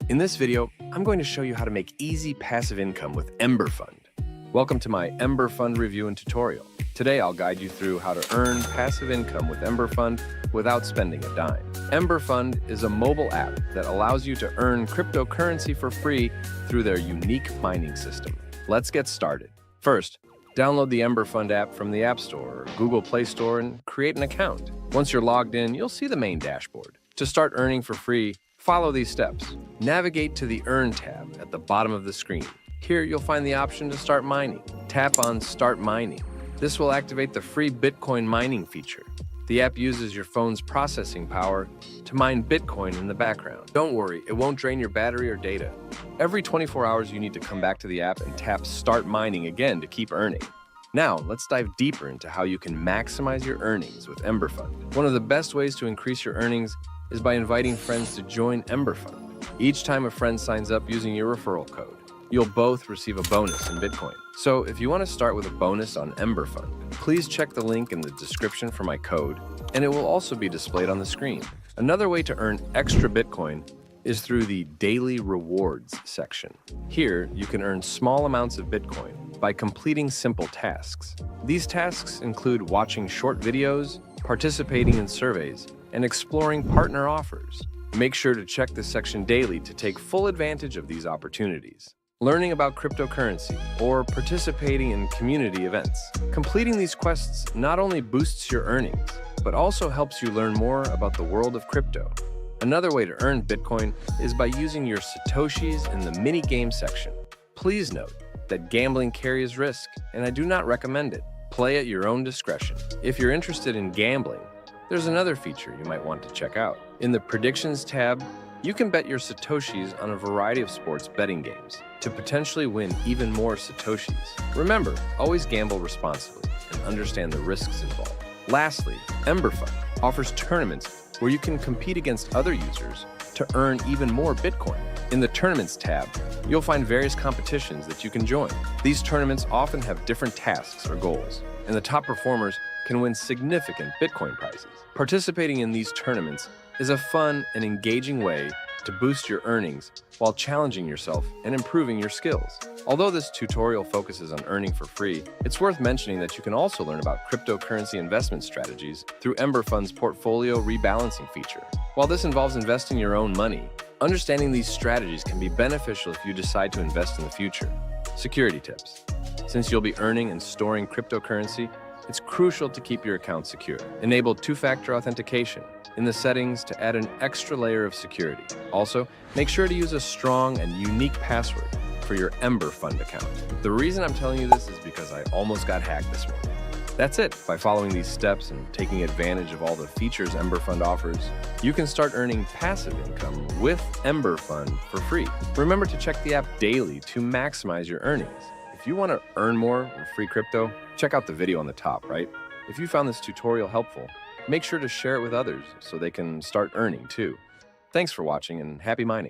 In this video, I'm going to show you how to make easy passive income with Ember Fund. Welcome to my Ember Fund review and tutorial. Today, I'll guide you through how to earn passive income with Ember Fund without spending a dime. Ember Fund is a mobile app that allows you to earn cryptocurrency for free through their unique mining system. Let's get started. First, download the Ember Fund app from the App Store or Google Play Store and create an account. Once you're logged in, you'll see the main dashboard. To start earning for free, follow these steps. Navigate to the Earn tab at the bottom of the screen. Here, you'll find the option to start mining. Tap on Start Mining. This will activate the free Bitcoin mining feature. The app uses your phone's processing power to mine Bitcoin in the background. Don't worry, it won't drain your battery or data. Every 24 hours, you need to come back to the app and tap Start Mining again to keep earning. Now, let's dive deeper into how you can maximize your earnings with Ember Fund. One of the best ways to increase your earnings is by inviting friends to join Ember Fund. Each time a friend signs up using your referral code, you'll both receive a bonus in Bitcoin. So if you want to start with a bonus on Ember Fund, please check the link in the description for my code, and it will also be displayed on the screen. Another way to earn extra Bitcoin is through the Daily Rewards section. Here, you can earn small amounts of Bitcoin by completing simple tasks. These tasks include watching short videos, participating in surveys, and exploring partner offers. Make sure to check this section daily to take full advantage of these opportunities. Learning about cryptocurrency or participating in community events. Completing these quests not only boosts your earnings, but also helps you learn more about the world of crypto. Another way to earn Bitcoin is by using your Satoshis in the minigame section. Please note that gambling carries risk, and I do not recommend it. Play at your own discretion. If you're interested in gambling, there's another feature you might want to check out. In the Predictions tab, you can bet your Satoshis on a variety of sports betting games to potentially win even more Satoshis. Remember, always gamble responsibly and understand the risks involved. Lastly, Ember Fund offers tournaments where you can compete against other users to earn even more Bitcoin. In the Tournaments tab, you'll find various competitions that you can join. These tournaments often have different tasks or goals, and the top performers can win significant Bitcoin prizes. Participating in these tournaments is a fun and engaging way to boost your earnings while challenging yourself and improving your skills. Although this tutorial focuses on earning for free, it's worth mentioning that you can also learn about cryptocurrency investment strategies through Ember Fund's portfolio rebalancing feature. While this involves investing your own money, understanding these strategies can be beneficial if you decide to invest in the future. Security tips. Since you'll be earning and storing cryptocurrency, it's crucial to keep your account secure. Enable two-factor authentication in the settings to add an extra layer of security. Also, make sure to use a strong and unique password for your Ember Fund account. The reason I'm telling you this is because I almost got hacked this morning. That's it. By following these steps and taking advantage of all the features Ember Fund offers, you can start earning passive income with Ember Fund for free. Remember to check the app daily to maximize your earnings. If you want to earn more with free crypto, check out the video on the top, right? If you found this tutorial helpful, make sure to share it with others so they can start earning too. Thanks for watching and happy mining.